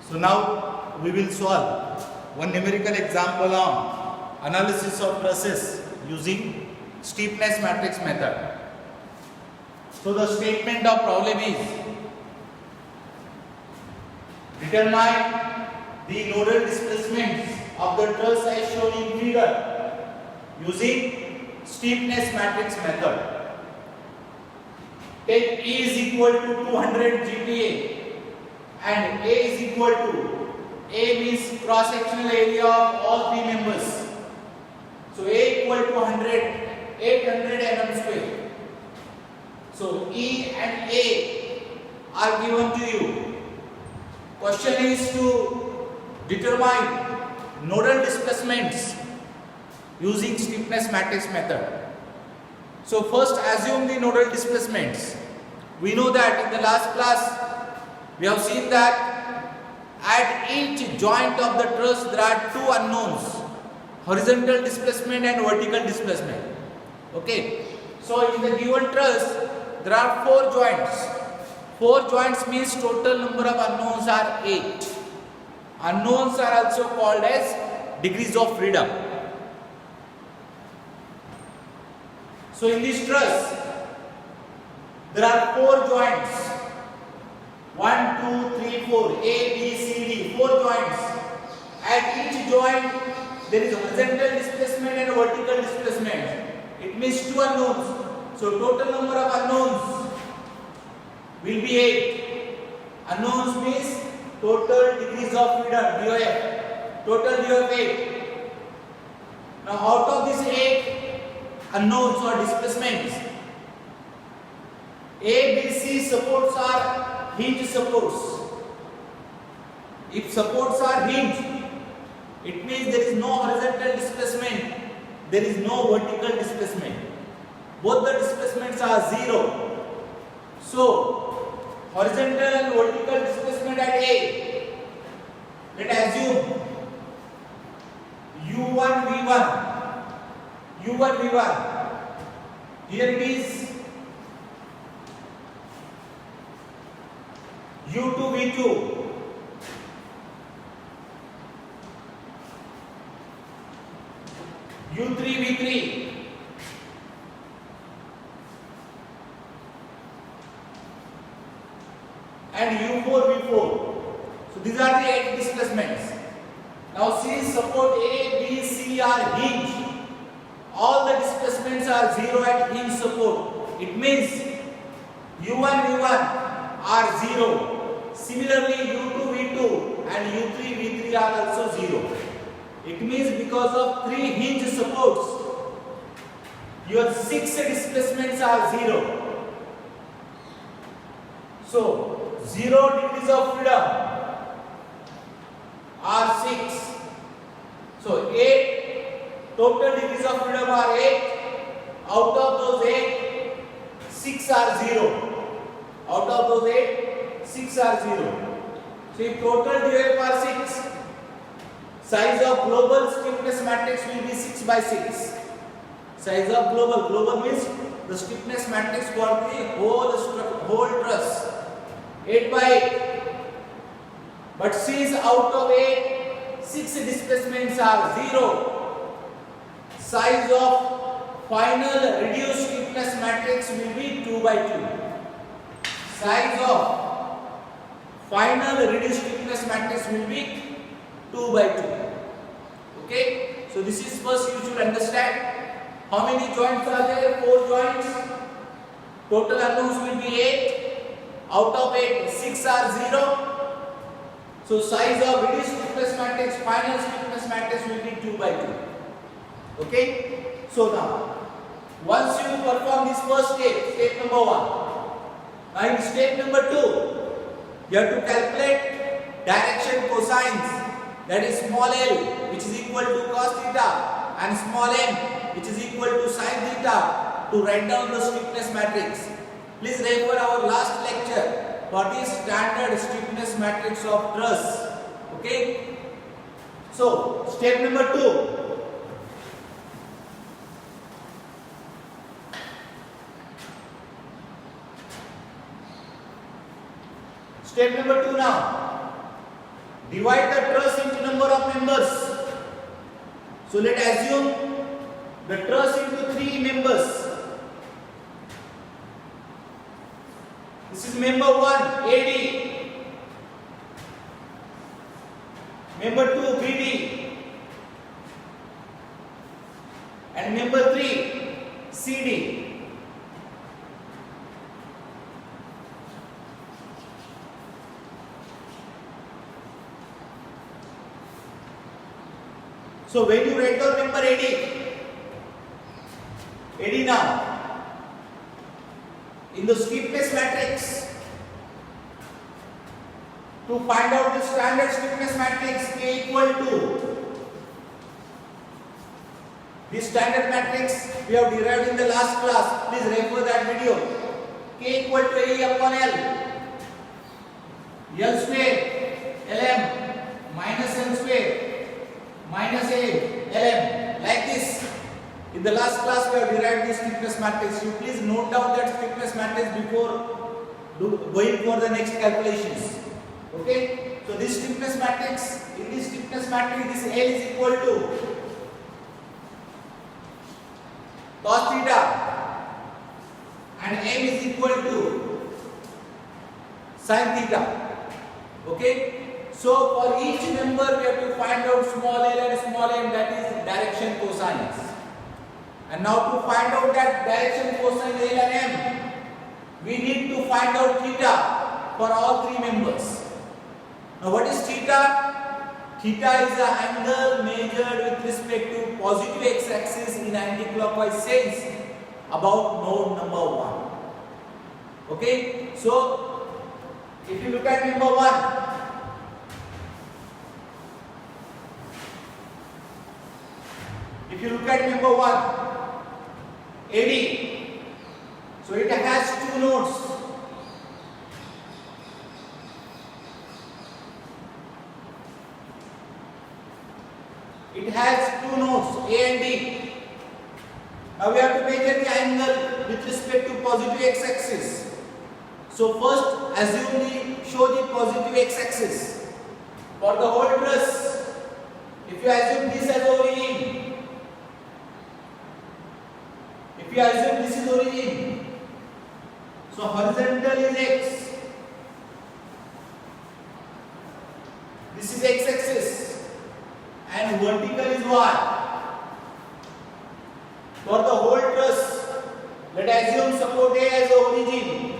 So now we will solve one numerical example on analysis of trusses using steepness matrix method. So the statement of problem is determine the nodal displacements of the truss as shown in figure using steepness matrix method. Take E is equal to 200 GPa and A is equal to, A means cross sectional area of all three members. So A equal to 100, 800 mm square. So E and A are given to you. Question is to determine nodal displacements using steepness matrix method. So first assume the nodal displacements. We know that in the last class we have seen that at each joint of the truss there are two unknowns, horizontal displacement and vertical displacement. Okay. So in the given truss there are four joints. Four joints means total number of unknowns are 8. Unknowns are also called as degrees of freedom. So in this truss there are four joints. 1, 2, 3, 4. A, B, C, D. Four joints. At each joint there is horizontal displacement and vertical displacement. It means two unknowns. So total number of unknowns will be 8. Unknowns means total degrees of freedom, DOF. Total DOF 8. Now out of these 8 unknowns or displacements, A, B, C supports are hinge supports. If supports are hinge, it means there is no horizontal displacement, there is no vertical displacement. Both the displacements are 0. So, horizontal and vertical displacement at A, let us assume U1 V1, U1 V1. Here it is U2 V2, U3 V3, and U4 V4. So these are the 8 displacements. Now since support A, B, C are hinge, all the displacements are 0 at hinge support. It means U1 V1 are 0. Similarly, U2 V2 and U3 V3 are also 0. It means because of 3 hinge supports, your 6 displacements are 0. So 0 degrees of freedom are 6. So 8 total degrees of freedom are 8. Out of those 8, 6 are 0. Out of those 8, 6 are 0. So if total DOF are 6, size of global stiffness matrix will be 6 by 6. Size of global means the stiffness matrix for the whole truss, 8 by 8. But since out of 8, 6 displacements are 0, size of final reduced stiffness matrix will be 2 by 2. Size of final reduced stiffness matrix will be 2 by 2. Okay, so this is first you should understand how many joints are there. 4 joints. Total unknowns will be 8. Out of 8, 6 are 0. So size of reduced stiffness matrix, final stiffness matrix will be 2 by 2. Okay, so now once you perform this first step number 1. Now in step number 2, you have to calculate direction cosines, that is small l, which is equal to cos theta, and small m, which is equal to sin theta, to write down the stiffness matrix. Please refer our last lecture, what is standard stiffness matrix of truss. Okay. So step number 2. Step number 2 now. Divide the truss into number of members. So let us assume the truss into 3 members. This is member 1 AD, member 2 BD, and member 3 CD. So when you write down member AD now, in the stiffness matrix, to find out the standard stiffness matrix K equal to, this standard matrix we have derived in the last class, please refer that video. K equal to A upon L square Lm minus N square minus A Lm, like this. In the last class we have derived this stiffness matrix. You please note down that stiffness matrix before going for the next calculations. Okay? So this stiffness matrix, in this stiffness matrix, this L is equal to cos theta and M is equal to sin theta. Okay? So for each member we have to find out small l and small m, that is direction cosines. And now to find out that direction cosine L and M, we need to find out theta for all 3 members. Now what is theta? Theta is the angle measured with respect to positive x-axis in anti-clockwise sense about node number 1. Okay? So if you look at number 1, if you look at number 1, AD, so it has 2 nodes. It has 2 nodes, A and D. Now we have to measure the angle with respect to positive x-axis. So first show the positive x-axis for the whole truss. If you assume this as origin, if you assume this is origin, so horizontal is x, this is x-axis, and vertical is y. For the whole truss, let us assume support A as the origin,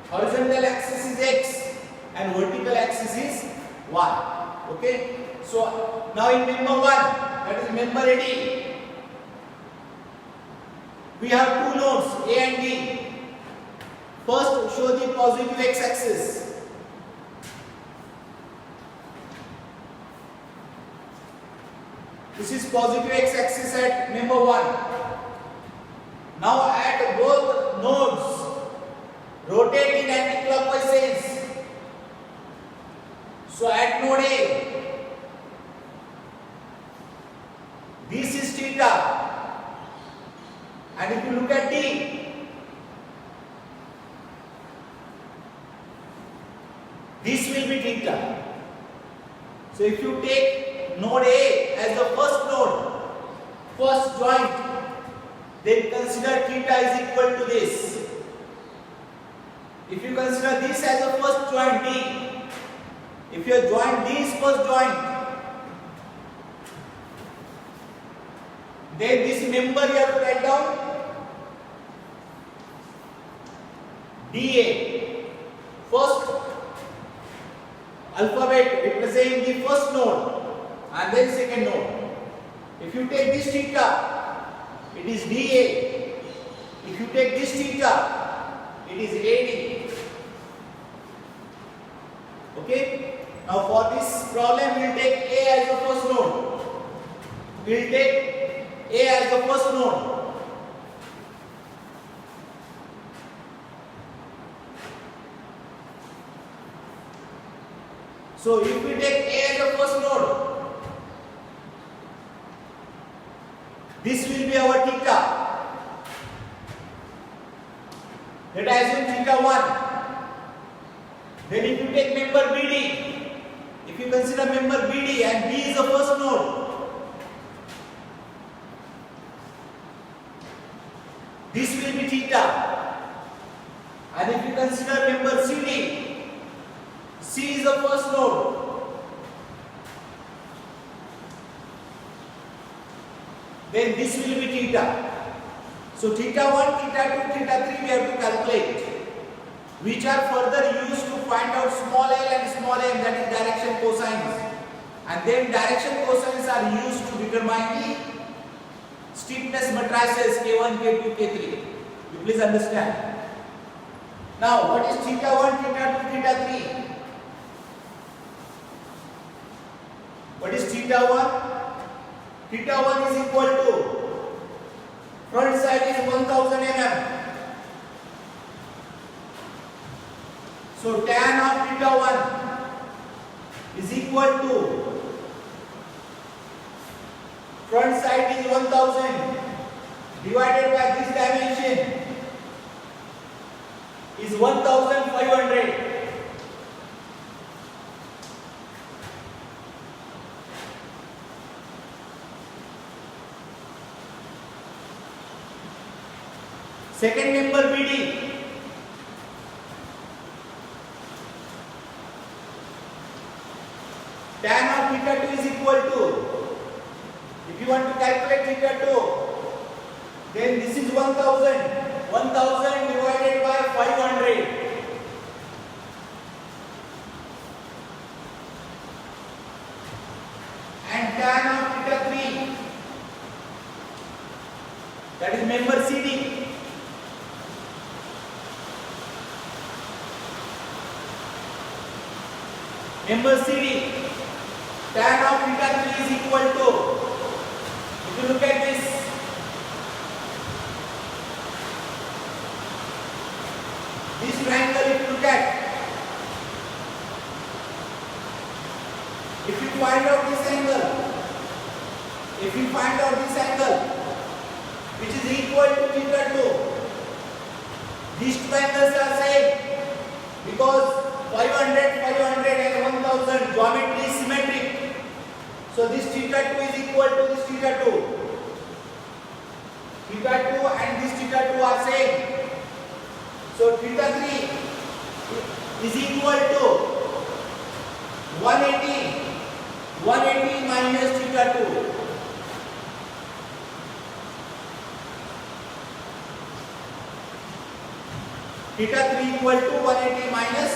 horizontal axis is x and vertical axis is y. Okay? So now in member 1, that is member AD, we have 2 nodes A and D. First show the positive x-axis. This is positive x-axis at member 1. Now at both nodes, rotate in anti-clockwise sense. So at node A, this is theta. And if you look at D, this will be theta. So if you take node A as the first node, first joint, then consider theta is equal to this. If you consider this as the first joint D, if your joint D is first joint, then this member you have to write down DA. First alphabet representing the first node and then second node. If you take this theta, it is DA. If you take this theta, it is AD. Okay? Now for this problem, we will take A as the first node. We will take A as the first node. So if we take A as the first node, this will be our theta. Let us assume theta 1. Then if you take member BD, If you consider member BD and B is the first node, this will be theta. And if you consider member CD, C is the first node, then this will be theta. So theta 1, theta 2, theta 3 we have to calculate, which are further used to find out small l and small m, that is direction cosines. And then direction cosines are used to determine the steepness matrices K1, K2, K3. You please understand. Now what is theta 1, theta 2, theta 3? What is theta 1? Theta 1 is equal to, front side is 1000 mm. So tan of theta 1 is equal to, front side is 1000 divided by this dimension is 1500. Second member BD, tan of theta 2 is equal to, if you want to calculate theta 2, then this is 1000 divided by 500. And tan of theta 3, that is member CD, member CD, tan of theta 3 is equal to, if you look at this, triangle, if you look at, if you find out this angle, which is equal to theta 2, these two angles are same because 500 and 1000 geometry is symmetric. So this theta 2 is equal to this theta 2. Theta 2 and this theta 2 are same. So theta 3 is equal to 180 minus theta 2. Theta 3 equal to 180 minus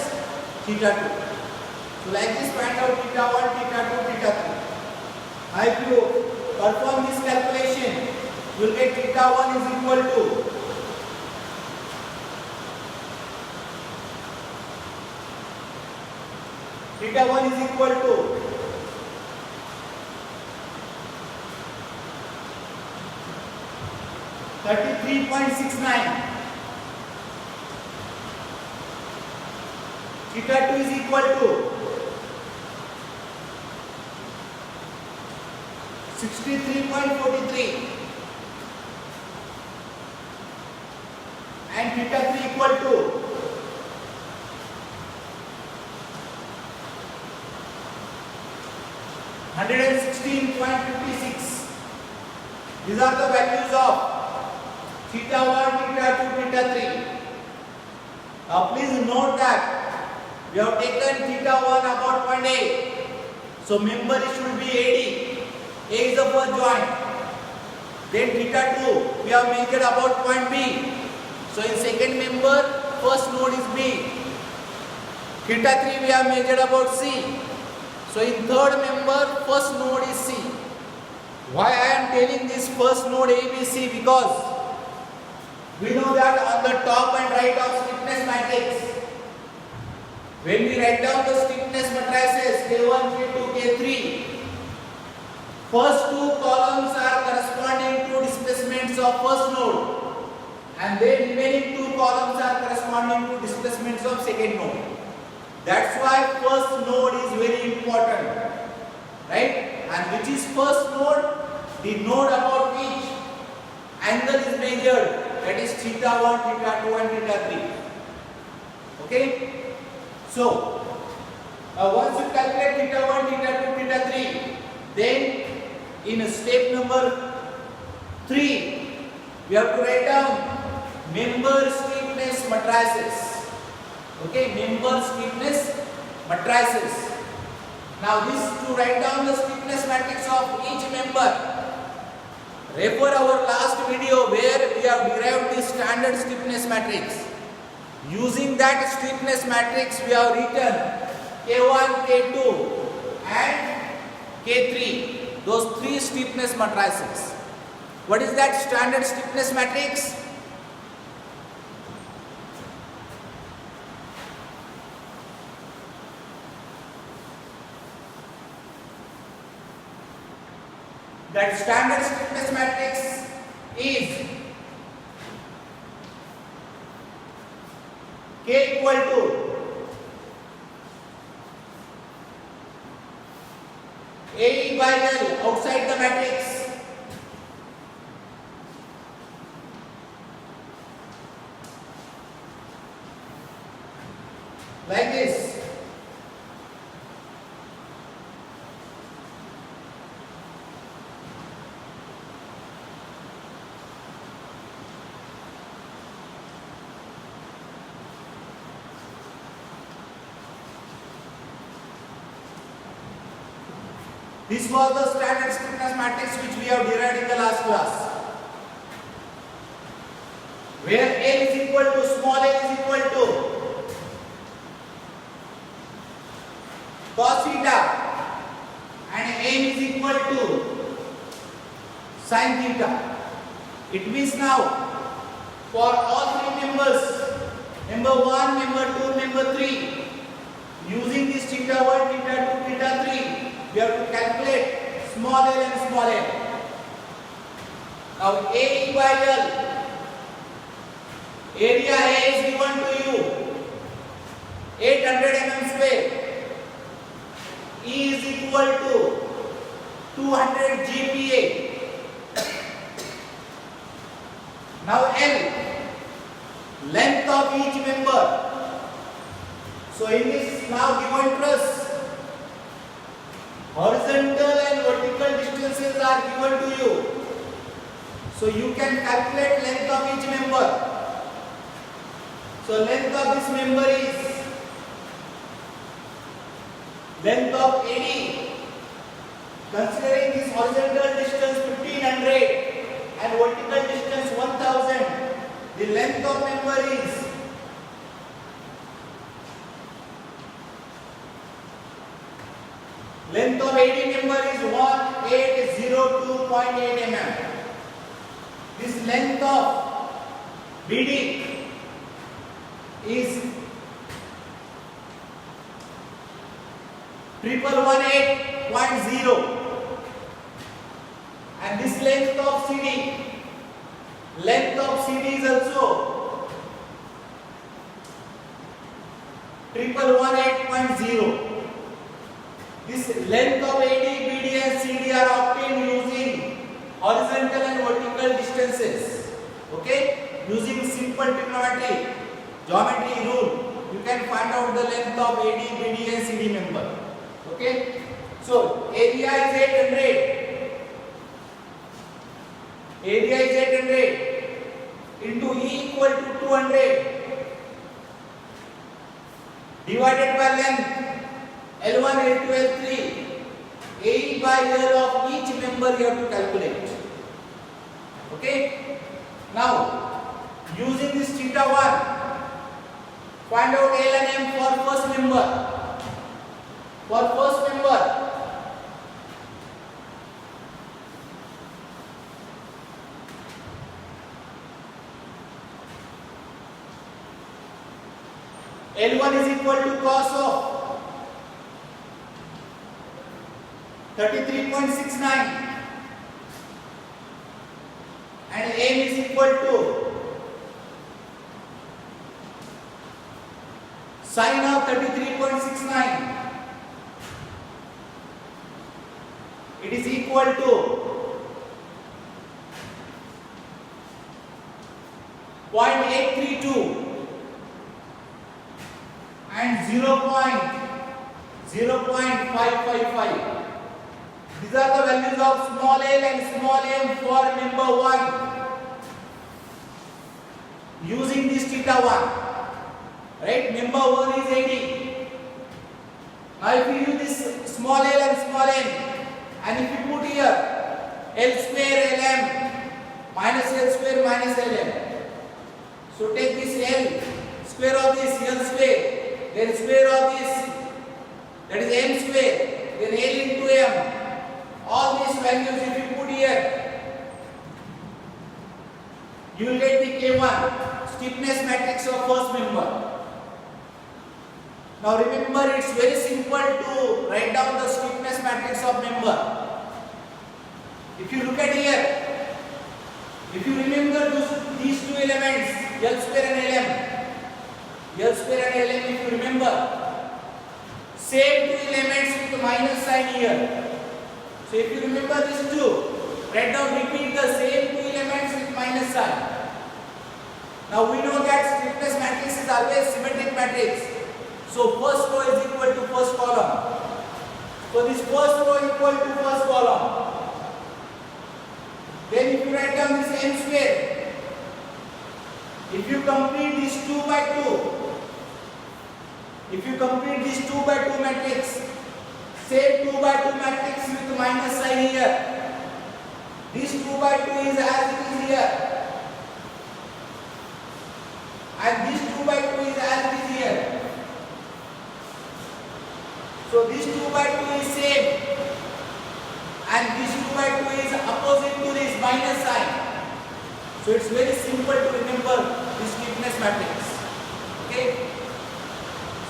theta 2. So like this, find out theta 1, theta 2, theta 3. Now if you perform this calculation, you will get theta 1 is equal to theta 1 is equal to 33.69. Theta 2 is equal to 63.43 and theta 3 equal to 116.56. These are the values of theta 1, theta 2, theta 3. Now please note that we have taken theta 1 about point A. So member should be AD. A is the first joint. Then theta 2 we have measured about point B. So in second member, first node is B. Theta 3 we have measured about C. So in third member, first node is C. Why I am telling this first node ABC? Because we know that on the top and right of stiffness matrix, when we write down the stiffness matrices K1, K2, K3, first two columns are corresponding to displacements of first node, and then remaining two columns are corresponding to displacements of second node. That's why first node is very important, right? And which is first node? The node about which angle is measured, that is theta 1, theta 2 and theta 3. Okay? So, Once you calculate theta 1, theta 2, theta 3, then in step number 3, we have to write down member stiffness matrices. Okay, member stiffness matrices. Now this to write down the stiffness matrix of each member. Refer our last video where we have derived the standard stiffness matrix. Using that stiffness matrix, we have written K1, K2 and K3. Those three stiffness matrices. What is that standard stiffness matrix? That standard stiffness matrix is K equal to AE by L outside the matrix like this. This was the standard stiffness matrix which we have derived in the last class, where L is equal to small l is equal to cos theta and m is equal to sin theta. It means now for all three members, member 1, member 2, member 3, using this theta 1, theta 2, theta 3, we have to calculate small l and small l. Now A by L, area A is given to you 800 mm square. E is equal to 200 GPa. Now L, length of each member. So in this now given truss, horizontal and vertical distances are given to you. So you can calculate length of each member. So length of this member is length of AD. Considering this horizontal distance 1500 and vertical distance 1000, the length of member is length of AD member is 1802.8 mm. This length of BD is 1118.0, and this length of CD is also 1118.0. This length of AD, BD and CD are obtained using horizontal and vertical distances. Okay? Using simple trigonometry, geometry rule, you can find out the length of AD, BD and CD member. Okay? So, area is 800. Area is 800 into E equal to 200 divided by length L1, L2, L3, AE by L of each member you have to calculate. Okay? Now, using this theta 1, find out L and M for first member. For first member, L1 is equal to cos of 33.69 and M is equal to sin of 33.69. It is equal to 0.832 and 0.005 0.555. These are the values of small l and small m for member 1 using this theta 1. Right? Member 1 is 80. Now if you use this small l and small m and if you put here L square Lm minus L square minus Lm. So take this L square of this L square, then square of this, that is M square, then L into M. All these values if you put here, you will get the K1 stiffness matrix of first member. Now remember, it's very simple to write down the stiffness matrix of member. If you look at here, if you remember these two elements, L square and Lm, L square and Lm, if you remember, same two elements with minus sign here. So if you remember these two, write down, repeat the same two elements with minus sign. Now we know that stiffness matrix is always symmetric matrix. So first row is equal to first column. So this first row equal to first column. Then if you write down this m square, if you complete this 2 by 2, if you complete this 2 by 2 matrix, same 2 by 2 matrix with minus sign here. This 2 by 2 is as it is here. And this 2 by 2 is as it is here. So this 2 by 2 is same. And this 2 by 2 is opposite to this minus sign. So it's very simple to remember this stiffness matrix. Okay.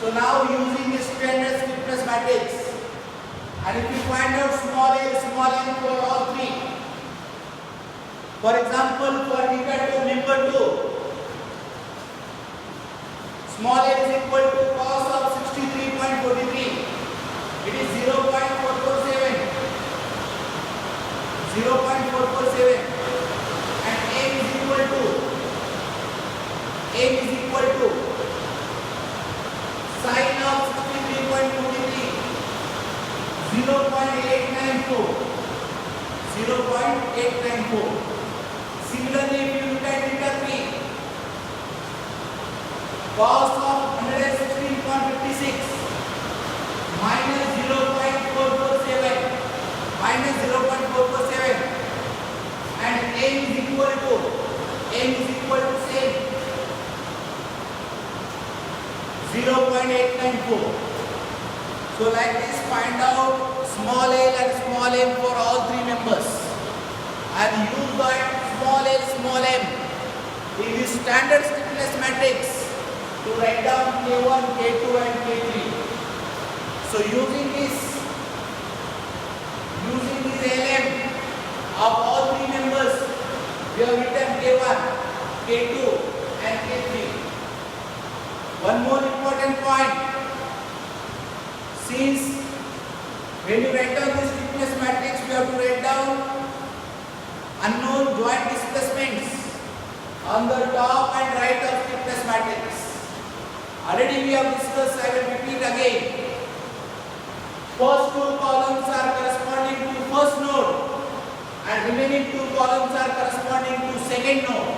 So now using this standard stiffness matrix, and if you find out small m for all three. For example, for theta 2 member 2, small m is equal to cos of 63.43. It is 0.447. 0.447. And m is equal to sine of 63.43. 0.894. 0.894. Similarly, if you look at theta 3, cos of 116.56 minus 0.447 minus 0.447, and m is equal to same 0.894. So like this, find out small l and small m for all three members and use that small l small m in the standard stiffness matrix to write down K1, K2 and K3. So using this Lm of all three members, we have written K1, K2 and K3. One more important point. Since when you write down this stiffness matrix, we have to write down unknown joint displacements on the top and right of stiffness matrix. Already we have discussed, I will repeat again. First two columns are corresponding to first node and remaining two columns are corresponding to second node.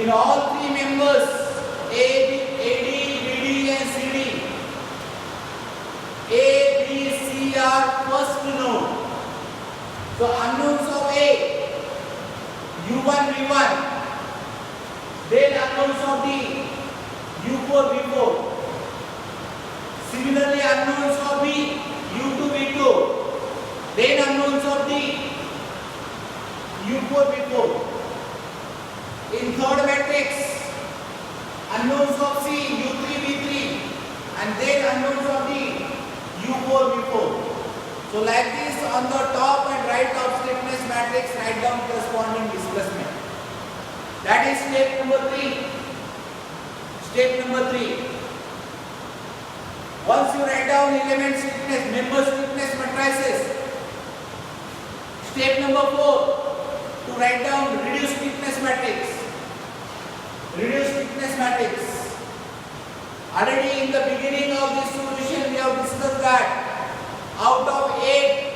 In all three members, AD, BD and CD, A, B, C are first node. So unknowns of A, U1, V1, then unknowns of D, U4, V4. Similarly, unknowns of B, U2, V2, then unknowns of D, U4, V4. In third matrix, unknowns of C, U3, V3, and then unknowns of D, U4, V4. So like this, on the top and right of stiffness matrix, write down corresponding displacement. That is step number 3. Step number 3. Once you write down element stiffness, member stiffness matrices. Step number 4, to write down reduced stiffness matrix. Reduced stiffness matrix. Already in the beginning of this solution we have discussed that out of 8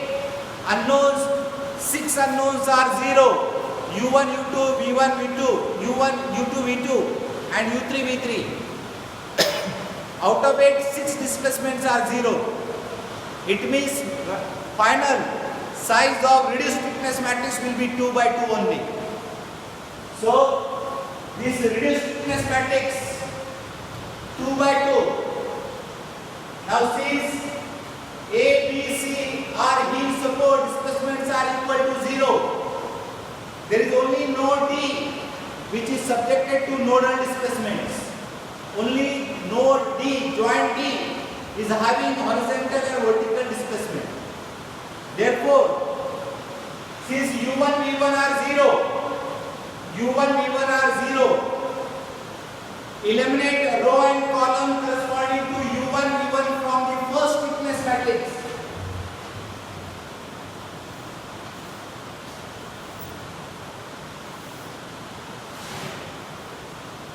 unknowns, 6 unknowns are 0. U1, U2, V1, V2, U1, U2, V2 and U3, V3. Out of 8, 6 displacements are 0. It means final size of reduced thickness matrix will be 2 by 2 only. So this reduced thickness matrix 2 by 2. Now since A, B, C are hinge support displacements are equal to 0, there is only node D which is subjected to nodal displacements. Only node D, joint D is having horizontal and vertical displacement. Therefore, since U1, V1 are 0, U1, V1 are 0, eliminate row and column corresponding to U1, V1 from the first thickness matrix.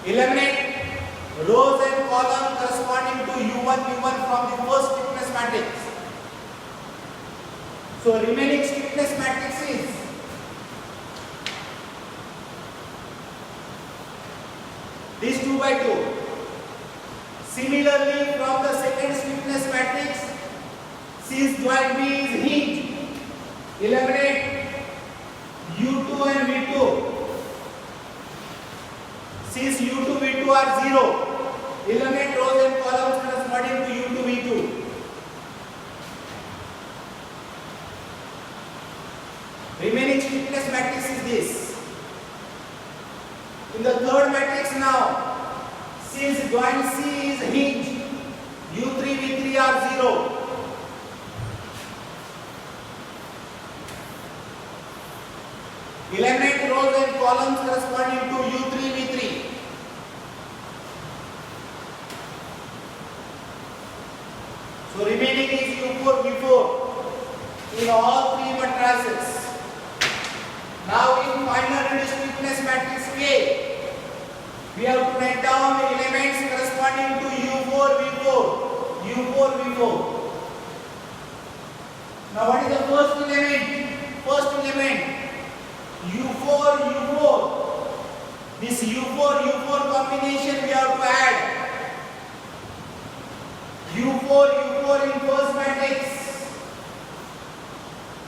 Eliminate rows and columns corresponding to U1, V1 from the first thickness matrix. So remaining thickness matrix is this 2 by 2. Similarly, from the second thickness matrix, since joint B is hinge, eliminate U2 and V2. Since U2, V2 are 0, eliminate rows and columns corresponding to U2, V2. Remaining thickness matrix is this. In the third matrix now, since joint C is hinge, U3, V3 are 0. Eliminate rows and columns corresponding to U3, V3. So remaining is U4, V4 in all three matrices. Now in final reduced thickness matrix K, we have to write down the elements corresponding to U4, V4, U4, V4. Now what is the first element? First element U4, U4. This U4, U4 combination we have to add. U4, U4 in first matrix.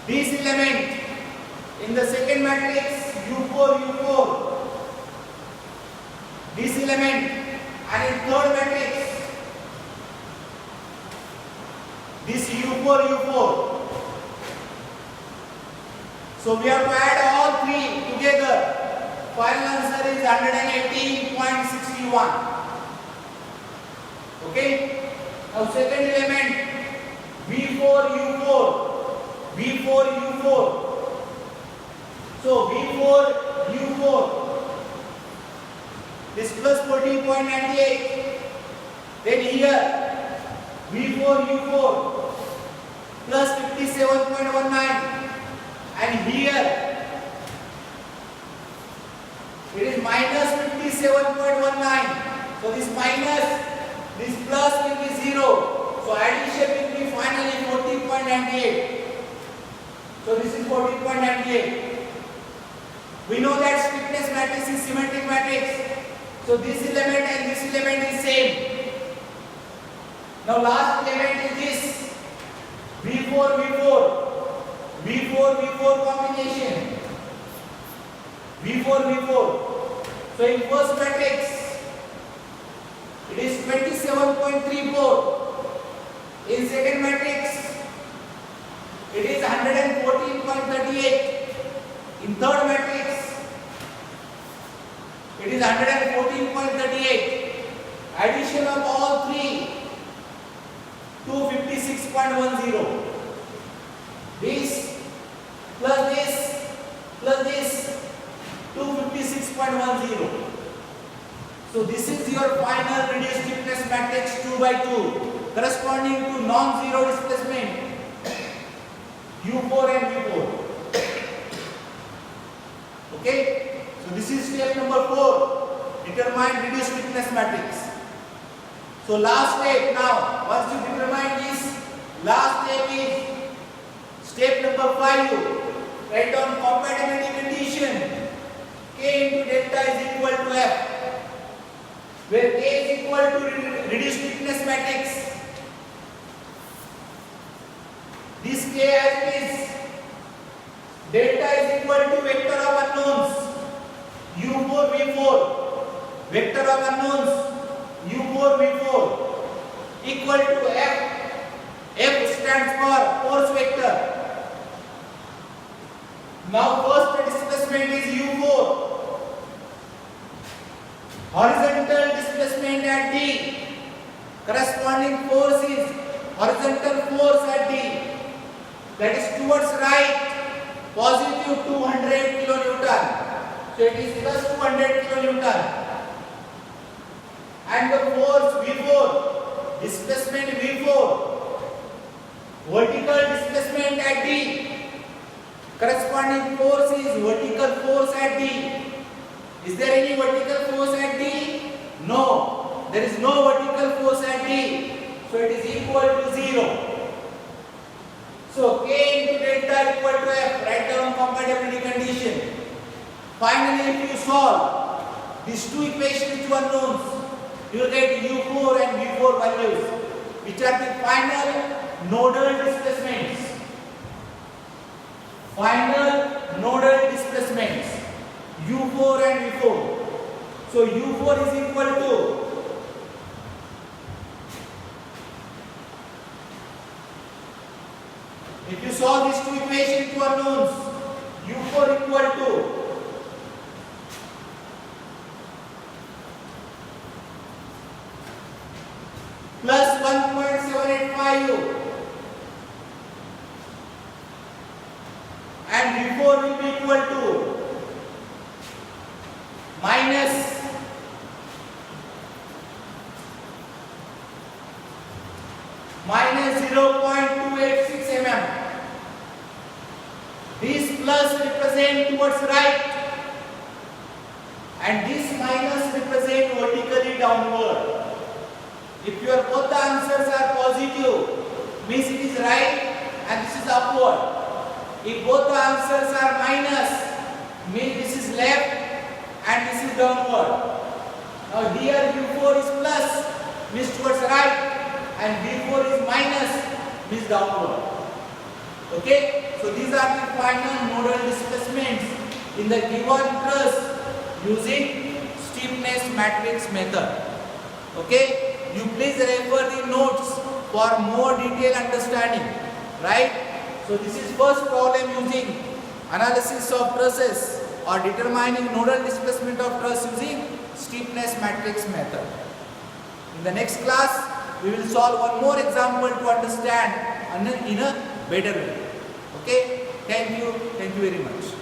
This element in the second matrix U4, U4. This element, and in third matrix this U4, U4. So we have to add all three together. Final answer is 118.61. Okay. Now second element V4, U4. V4, U4. So V4, U4. This plus 14.98. Then here V4, U4 plus 57.19. And here it is minus 57.19. So this minus, this plus will be 0. So addition will be finally 14.98. So this is 14.98. We know that thickness matrix is symmetric matrix. So this element and this element is same. Now last element is this V4, V4. V4, V4 combination. V4, V4. So in first matrix, it is 27.34. In second matrix, it is 114.38. In third matrix, it is 114.38. Addition of all three, 256.10. This plus this plus this, 256.10. So this is your final reduced thickness matrix 2 by 2 corresponding to non-zero displacement U4 and V4. Okay. So this is step number 4. Determine reduced thickness matrix. So last step now, once you determine this, last step is step number 5. Write down compatibility condition. K into delta is equal to F, where K is equal to reduced thickness matrix. This K as it is. Delta is equal to vector of unknowns U4 V4. Vector of unknowns U4 V4 equal to F. F stands for force vector. Now first displacement is U4. Horizontal displacement at D. Corresponding force is horizontal force at D. That is towards right. Positive 200 kilonewton. So it is plus 200 kilonewton. And the force V4, displacement V4, vertical displacement at D. Corresponding force is vertical force at D. Is there any vertical force at D? No. There is no vertical force at D. So it is equal to 0. So K into delta equal to F. Write down compatibility condition. Finally, if you solve these two equations which are unknowns, you will get U4 and V4 values, which are the final nodal displacements. Final nodal displacements U4 and V4. So U4 is equal to if you solve these two equations to unknowns, U4 equal to plus 1.785 and V4 will be equal to minus minus 0.286 mm. This plus represent towards right and this minus represent vertically downward. If your both the answers are positive, means it is right and this is upward. If both the answers are minus, means this is left and this is downward. Now here U4 is plus, means towards right, and V4 is minus, means downward. Okay? So these are the final nodal displacements in the given truss using steepness matrix method. Okay? You please refer the notes for more detailed understanding. Right? So this is first problem using analysis of trusses or determining nodal displacement of truss using steepness matrix method. In the next class, we will solve one more example to understand in a better way. Okay? Thank you very much.